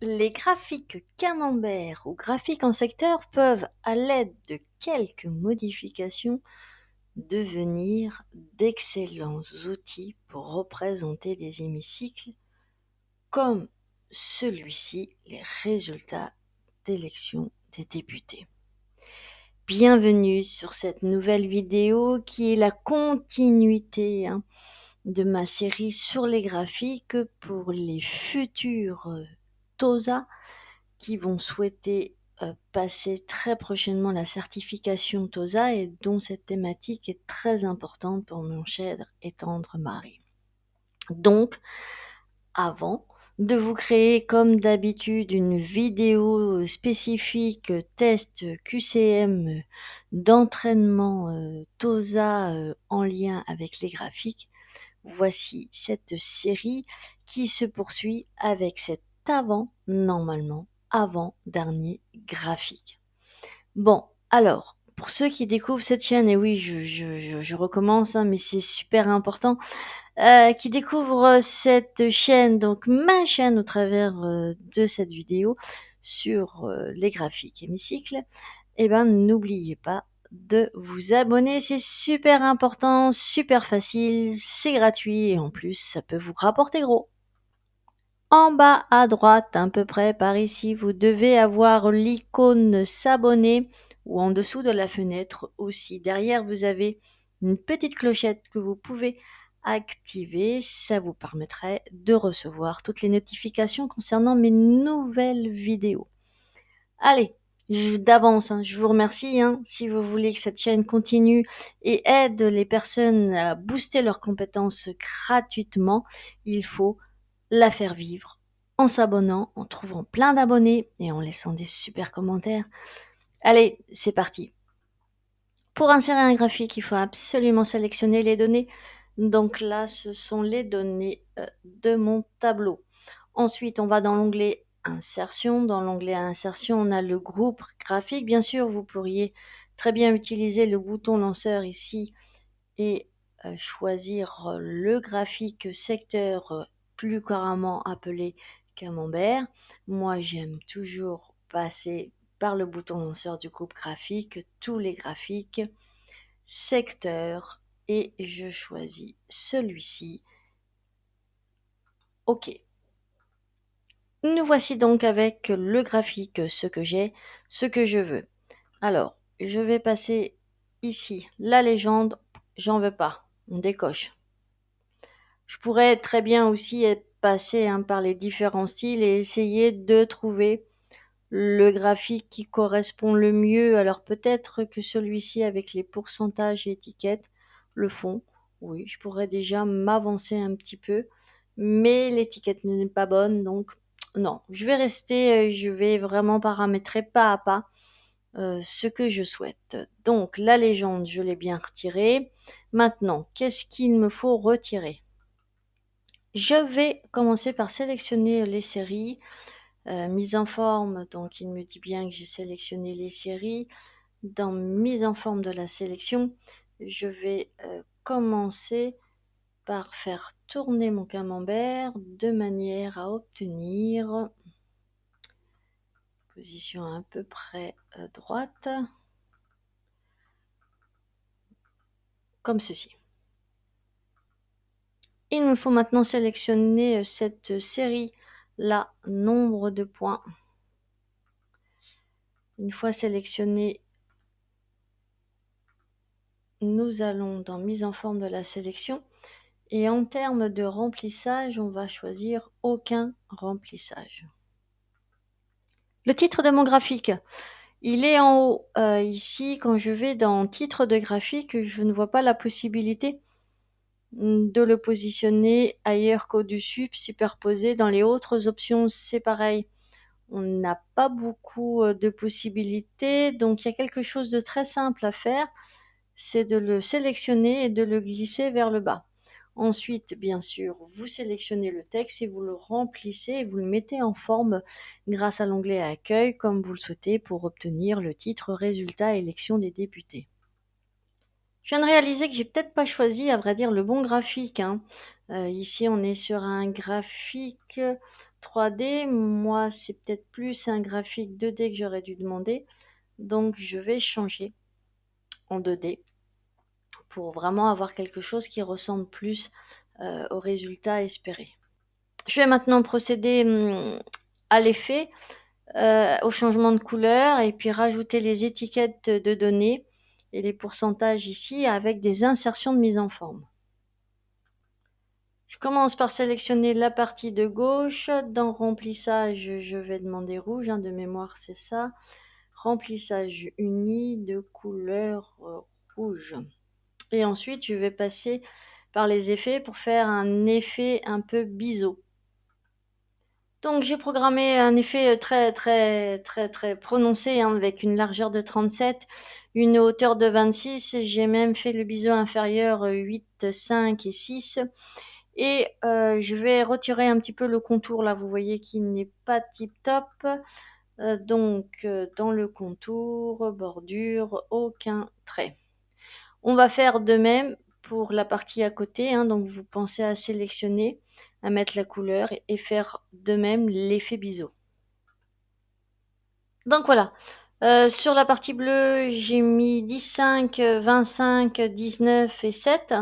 Les graphiques camembert ou graphiques en secteur peuvent, à l'aide de quelques modifications, devenir d'excellents outils pour représenter des hémicycles comme celui-ci, les résultats d'élection des députés. Bienvenue sur cette nouvelle vidéo qui est la continuité de ma série sur les graphiques pour les futurs TOSA qui vont souhaiter passer très prochainement la certification TOSA et dont cette thématique est très importante pour mon cher et tendre mari. Donc, avant de vous créer comme d'habitude une vidéo spécifique test QCM d'entraînement TOSA en lien avec les graphiques, voici cette série qui se poursuit avec cet normalement avant-dernier graphique. Bon, alors, pour ceux qui découvrent cette chaîne, et oui, je recommence, mais c'est super important, qui découvrent cette chaîne, donc ma chaîne au travers de cette vidéo sur les graphiques hémicycle, n'oubliez pas de vous abonner, c'est super important, super facile, c'est gratuit et en plus ça peut vous rapporter gros. En bas à droite, à peu près par ici, vous devez avoir l'icône s'abonner ou en dessous de la fenêtre aussi. Derrière, vous avez une petite clochette que vous pouvez activer. Ça vous permettrait de recevoir toutes les notifications concernant mes nouvelles vidéos. Allez, d'avance, je vous remercie. Si vous voulez que cette chaîne continue et aide les personnes à booster leurs compétences gratuitement, il faut la faire vivre en s'abonnant, en trouvant plein d'abonnés et en laissant des super commentaires. Allez, c'est parti. Pour insérer un graphique, il faut absolument sélectionner les données. Donc là, ce sont les données de mon tableau. Ensuite, on va dans l'onglet Insertion. Dans l'onglet Insertion, on a le groupe graphique. Bien sûr, vous pourriez très bien utiliser le bouton lanceur ici et choisir le graphique secteur plus couramment appelé camembert. Moi, j'aime toujours passer par le bouton lanceur du groupe graphique, tous les graphiques, secteur, et je choisis celui-ci. OK. Nous voici donc avec le graphique, ce que j'ai, ce que je veux. Alors, je vais passer ici, la légende, j'en veux pas, on décoche. Je pourrais très bien aussi être passé par les différents styles et essayer de trouver le graphique qui correspond le mieux. Alors peut-être que celui-ci avec les pourcentages et étiquettes le font. Oui, je pourrais déjà m'avancer un petit peu, mais l'étiquette n'est pas bonne, donc non. Je vais rester, je vais vraiment paramétrer pas à pas ce que je souhaite. Donc la légende, je l'ai bien retirée. Maintenant, qu'est-ce qu'il me faut retirer ? Je vais commencer par sélectionner les séries. Mise en forme, donc il me dit bien que j'ai sélectionné les séries. Dans mise en forme de la sélection, je vais commencer par faire tourner mon camembert de manière à obtenir position à peu près droite, comme ceci. Il me faut maintenant sélectionner cette série-là, nombre de points. Une fois sélectionné, nous allons dans mise en forme de la sélection et en termes de remplissage, on va choisir aucun remplissage. Le titre de mon graphique, il est en haut. Ici, quand je vais dans titre de graphique, je ne vois pas la possibilité de le positionner ailleurs qu'au-dessus, superposé. Dans les autres options, c'est pareil. On n'a pas beaucoup de possibilités, donc il y a quelque chose de très simple à faire, c'est de le sélectionner et de le glisser vers le bas. Ensuite, bien sûr, vous sélectionnez le texte et vous le remplissez et vous le mettez en forme grâce à l'onglet Accueil comme vous le souhaitez pour obtenir le titre Résultat élection des députés. Je viens de réaliser que j'ai peut-être pas choisi, à vrai dire, le bon graphique. Ici, on est sur un graphique 3D. Moi, c'est peut-être plus un graphique 2D que j'aurais dû demander. Donc, je vais changer en 2D pour vraiment avoir quelque chose qui ressemble plus au résultat espéré. Je vais maintenant procéder à l'effet, au changement de couleur et puis rajouter les étiquettes de données et les pourcentages ici avec des insertions de mise en forme. Je commence par sélectionner la partie de gauche. Dans remplissage, je vais demander rouge, de mémoire c'est ça. Remplissage uni de couleur rouge. Et ensuite, je vais passer par les effets pour faire un effet un peu biseau. Donc j'ai programmé un effet très prononcé avec une largeur de 37, une hauteur de 26. J'ai même fait le biseau inférieur 8, 5 et 6. Et je vais retirer un petit peu le contour là, vous voyez qu'il n'est pas tip top. Donc dans le contour, bordure, aucun trait. On va faire de même pour la partie à côté, donc vous pensez à sélectionner, à mettre la couleur et faire de même l'effet biseau. Donc voilà, sur la partie bleue, j'ai mis 15, 25, 19 et 7.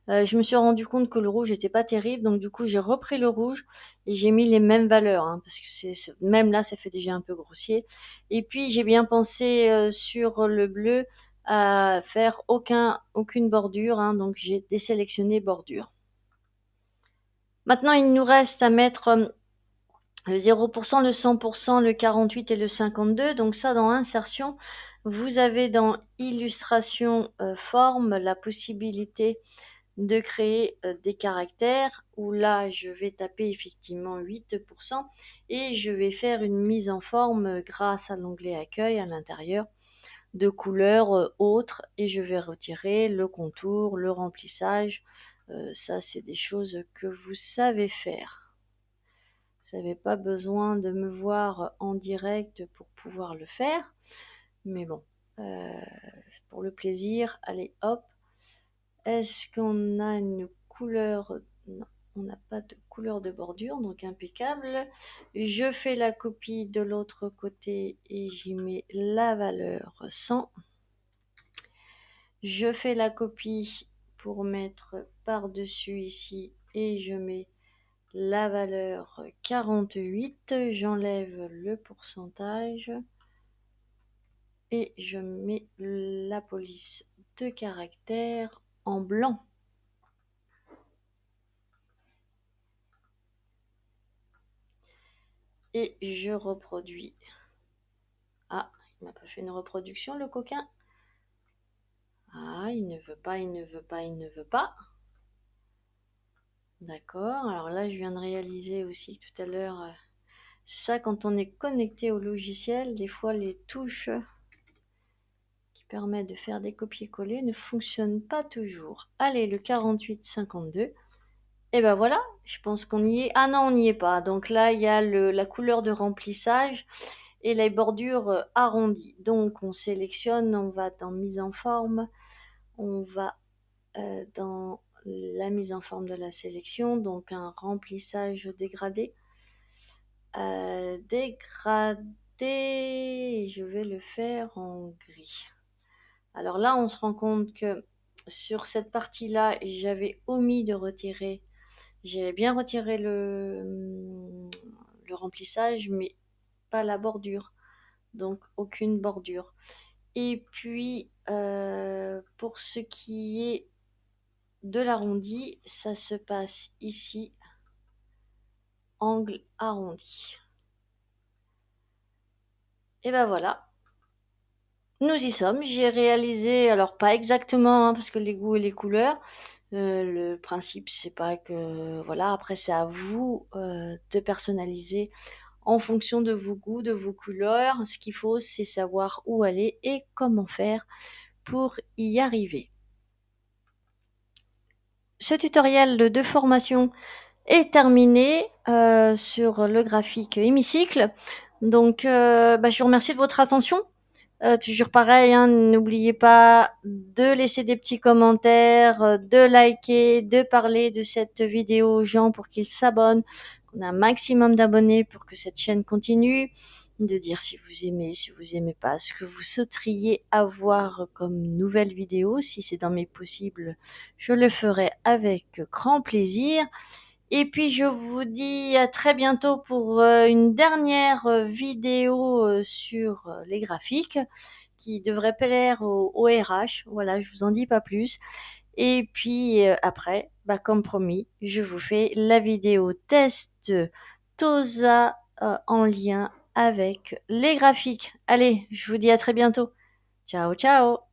Je me suis rendu compte que le rouge n'était pas terrible, donc du coup j'ai repris le rouge et j'ai mis les mêmes valeurs, parce que même là ça fait déjà un peu grossier. Et puis j'ai bien pensé sur le bleu à faire aucune bordure, donc j'ai désélectionné bordure. Maintenant il nous reste à mettre le 0%, le 100%, le 48 et le 52. Donc ça, dans insertion, vous avez dans illustration forme la possibilité de créer des caractères, où là je vais taper effectivement 8% et je vais faire une mise en forme grâce à l'onglet accueil à l'intérieur de couleurs autres, et je vais retirer le contour, le remplissage. Ça c'est des choses que vous savez faire. Vous n'avez pas besoin de me voir en direct pour pouvoir le faire. Mais bon, pour le plaisir, allez hop. Est-ce qu'on a une couleur? Non, on n'a pas de couleur de bordure, donc impeccable. Je fais la copie de l'autre côté et j'y mets la valeur 100. Je fais la copie pour mettre par-dessus ici et je mets la valeur 48, j'enlève le pourcentage et je mets la police de caractère en blanc. Et je reproduis. Ah, il m'a pas fait une reproduction le coquin. Ah, il ne veut pas, il ne veut pas, il ne veut pas. D'accord, alors là je viens de réaliser aussi tout à l'heure, c'est ça quand on est connecté au logiciel, des fois les touches qui permettent de faire des copier-coller ne fonctionnent pas toujours. Allez, le 48-52, et ben voilà, je pense qu'on y est. Ah non, on n'y est pas, donc là il y a la couleur de remplissage et les bordures arrondies. Donc on sélectionne, on va dans mise en forme, on va dans la mise en forme de la sélection, donc un remplissage dégradé. Je vais le faire en gris. Alors là, on se rend compte que sur cette partie-là, j'avais omis de retirer. J'ai bien retiré le remplissage, mais pas la bordure. Donc, aucune bordure. Et puis, pour ce qui est de l'arrondi, ça se passe ici, angle arrondi. Et ben voilà. Nous y sommes. J'ai réalisé, alors pas exactement, parce que les goûts et les couleurs, le principe c'est pas que, voilà, après c'est à vous de personnaliser en fonction de vos goûts, de vos couleurs. Ce qu'il faut, c'est savoir où aller et comment faire pour y arriver. Ce tutoriel de formation est terminé sur le graphique Hémicycle. Donc je vous remercie de votre attention. Toujours pareil, hein, n'oubliez pas de laisser des petits commentaires, de liker, de parler de cette vidéo aux gens pour qu'ils s'abonnent, qu'on ait un maximum d'abonnés pour que cette chaîne continue, de dire si vous aimez, si vous aimez pas, ce que vous souhaiteriez avoir comme nouvelle vidéo. Si c'est dans mes possibles, je le ferai avec grand plaisir. Et puis je vous dis à très bientôt pour une dernière vidéo sur les graphiques qui devrait plaire au RH. Voilà, je vous en dis pas plus. Et puis après, comme promis, je vous fais la vidéo test TOSA en lien avec les graphiques. Allez, je vous dis à très bientôt. Ciao, ciao!